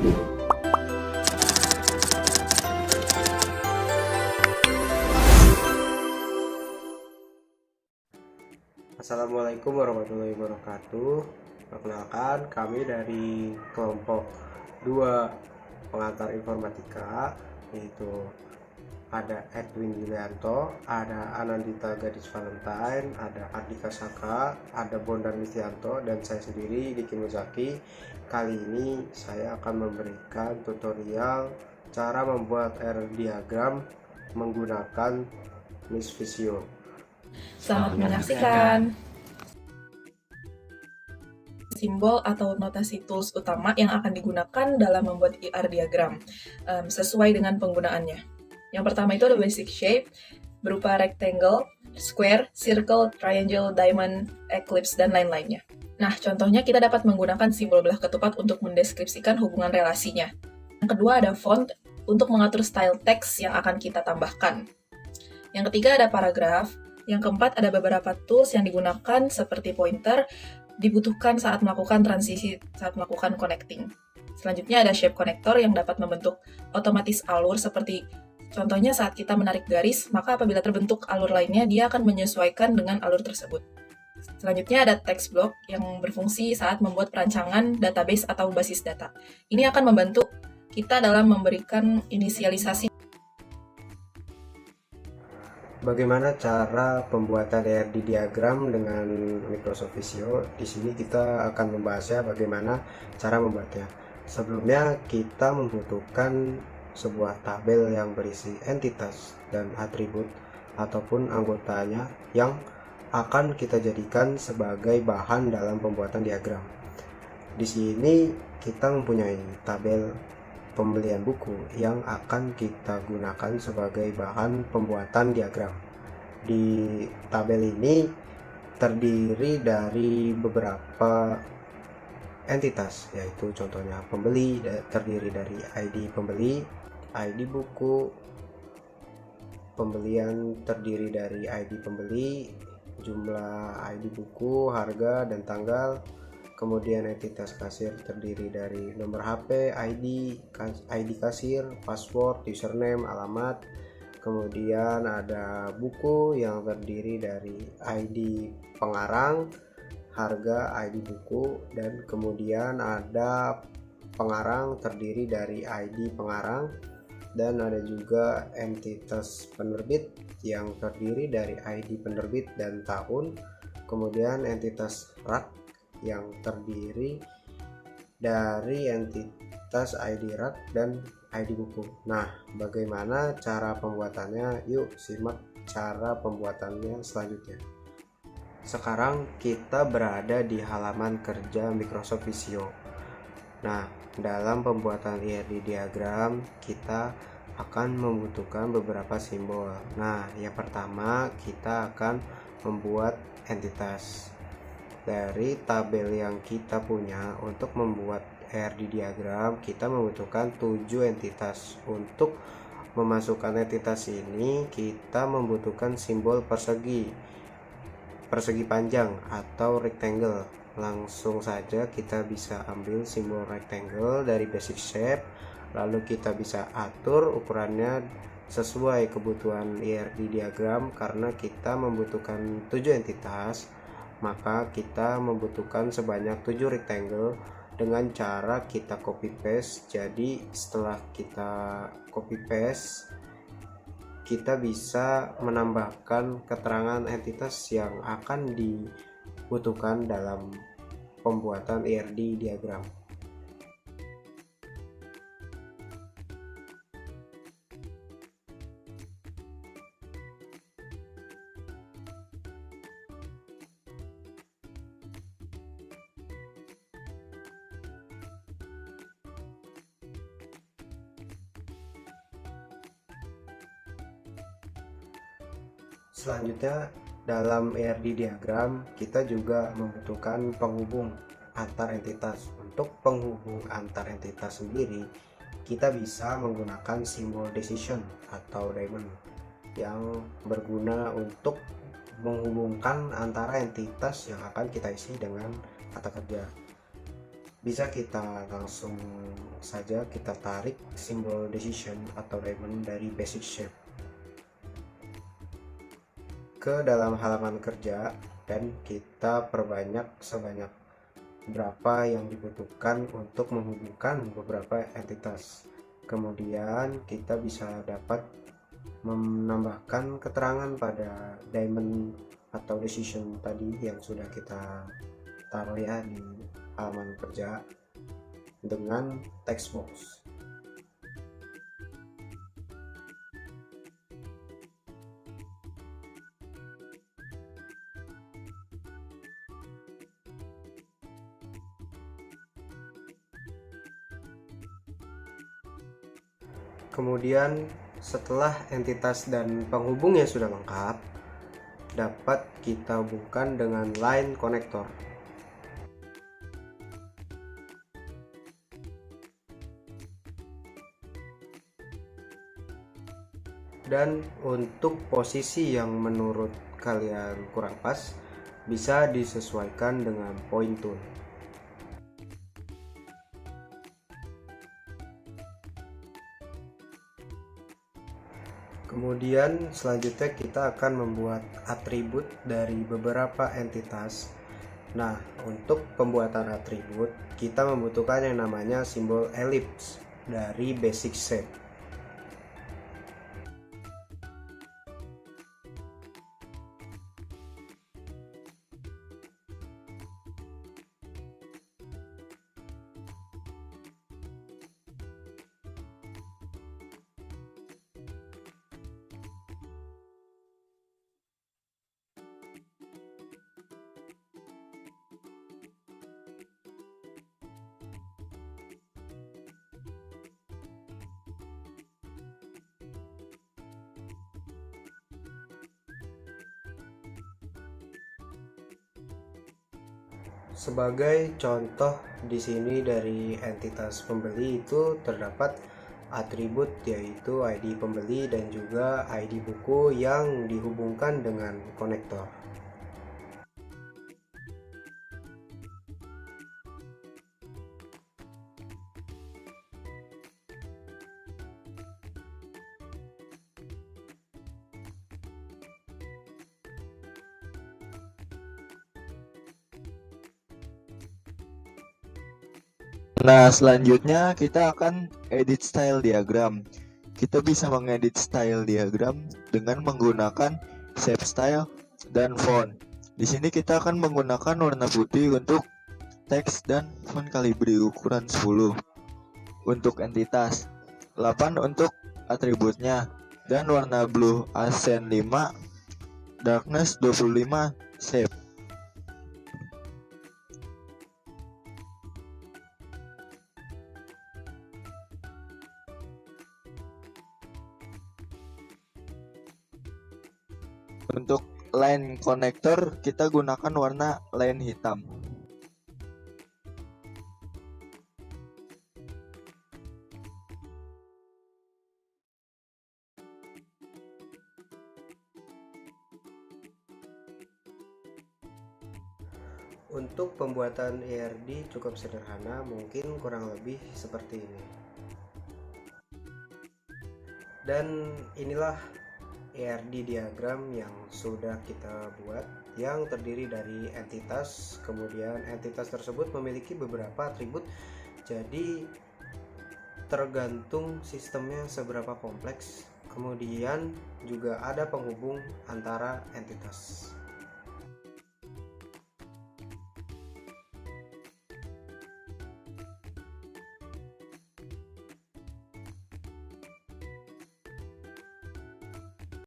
Assalamualaikum warahmatullahi wabarakatuh. Perkenalkan, kami dari kelompok 2 pengantar informatika, yaitu ada Edwin Yulianto, ada Anandita Gadis Valentine, ada Ardika Saka, ada Bondan Wistianto, dan saya sendiri Diki Muzaki. Kali ini saya akan memberikan tutorial cara membuat R diagram menggunakan Miss Visio. Selamat menyaksikan. Simbol atau notasi tools utama yang akan digunakan dalam membuat IR diagram sesuai dengan penggunaannya. Yang pertama itu ada basic shape berupa rectangle, square, circle, triangle, diamond, ellipse, dan lain-lainnya. Nah, contohnya kita dapat menggunakan simbol belah ketupat untuk mendeskripsikan hubungan relasinya. Yang kedua ada font untuk mengatur style teks yang akan kita tambahkan. Yang ketiga ada paragraf. Yang keempat, ada beberapa tools yang digunakan seperti pointer, dibutuhkan saat melakukan transisi, saat melakukan connecting. Selanjutnya ada shape connector yang dapat membentuk otomatis alur seperti contohnya saat kita menarik garis, maka apabila terbentuk alur lainnya, dia akan menyesuaikan dengan alur tersebut. Selanjutnya ada text block yang berfungsi saat membuat perancangan database atau basis data. Ini akan membantu kita dalam memberikan inisialisasi. Bagaimana cara pembuatan RD diagram dengan Microsoft Visio? Di sini kita akan membahasnya bagaimana cara membuatnya. Sebelumnya kita membutuhkan sebuah tabel yang berisi entitas dan atribut ataupun anggotanya yang akan kita jadikan sebagai bahan dalam pembuatan diagram. Di sini kita mempunyai tabel pembelian buku yang akan kita gunakan sebagai bahan pembuatan diagram. Di tabel ini terdiri dari beberapa entitas, yaitu contohnya pembeli terdiri dari ID pembeli, ID buku, pembelian terdiri dari ID pembeli, jumlah ID buku, harga dan tanggal. Kemudian entitas kasir terdiri dari nomor HP, ID kasir, password, username, alamat. Kemudian ada buku yang terdiri dari ID pengarang, harga, ID buku, dan kemudian ada pengarang terdiri dari ID pengarang, dan ada juga entitas penerbit yang terdiri dari ID penerbit dan tahun. Kemudian entitas rak yang terdiri dari entitas ID rak dan ID buku. Nah, bagaimana cara pembuatannya? Yuk simak cara pembuatannya selanjutnya. Sekarang kita berada di halaman kerja Microsoft Visio. Nah, dalam pembuatan IRD diagram kita akan membutuhkan beberapa simbol. Nah, yang pertama kita akan membuat entitas. Dari tabel yang kita punya untuk membuat RD diagram, kita membutuhkan 7 entitas. Untuk memasukkan entitas ini kita membutuhkan simbol persegi panjang atau rectangle. Langsung saja kita bisa ambil simbol rectangle dari basic shape, lalu kita bisa atur ukurannya sesuai kebutuhan IRD diagram. Karena kita membutuhkan 7 entitas, maka kita membutuhkan sebanyak 7 rectangle dengan cara kita copy paste. Jadi setelah kita copy paste, kita bisa menambahkan keterangan entitas yang akan dibutuhkan dalam pembuatan IRD diagram. Selanjutnya, dalam IRD diagram kita juga membutuhkan penghubung antar entitas. Untuk penghubung antar entitas sendiri, kita bisa menggunakan simbol decision atau diamond yang berguna untuk menghubungkan antara entitas yang akan kita isi dengan kata kerja. bisa kita langsung saja kita tarik simbol decision atau diamond dari basic shape ke dalam halaman kerja, dan kita perbanyak sebanyak berapa yang dibutuhkan untuk menghubungkan beberapa entitas. Kemudian kita bisa dapat menambahkan keterangan pada diamond atau decision tadi yang sudah kita taruh ya di halaman kerja dengan text box. Kemudian setelah entitas dan penghubungnya sudah lengkap, dapat kita hubungkan dengan line connector. Dan untuk posisi yang menurut kalian kurang pas, bisa disesuaikan dengan point tool. Kemudian selanjutnya kita akan membuat atribut dari beberapa entitas. Nah, untuk pembuatan atribut kita membutuhkan yang namanya simbol ellipse dari basic shape. Sebagai contoh di sini dari entitas pembeli itu terdapat atribut yaitu ID pembeli dan juga ID buku yang dihubungkan dengan konektor. Nah, selanjutnya kita akan edit style diagram. Kita bisa mengedit style diagram dengan menggunakan shape style dan font. Di sini kita akan menggunakan warna putih untuk teks dan font kalibri ukuran 10 untuk entitas, 8 untuk atributnya, dan warna blue accent 5, darkness 25, shape. Untuk line connector kita gunakan warna line hitam. Untuk pembuatan ERD cukup sederhana, mungkin kurang lebih seperti ini. Dan inilah ERD diagram yang sudah kita buat, yang terdiri dari entitas. Kemudian entitas tersebut memiliki beberapa atribut, jadi tergantung sistemnya seberapa kompleks. Kemudian juga ada penghubung antara entitas.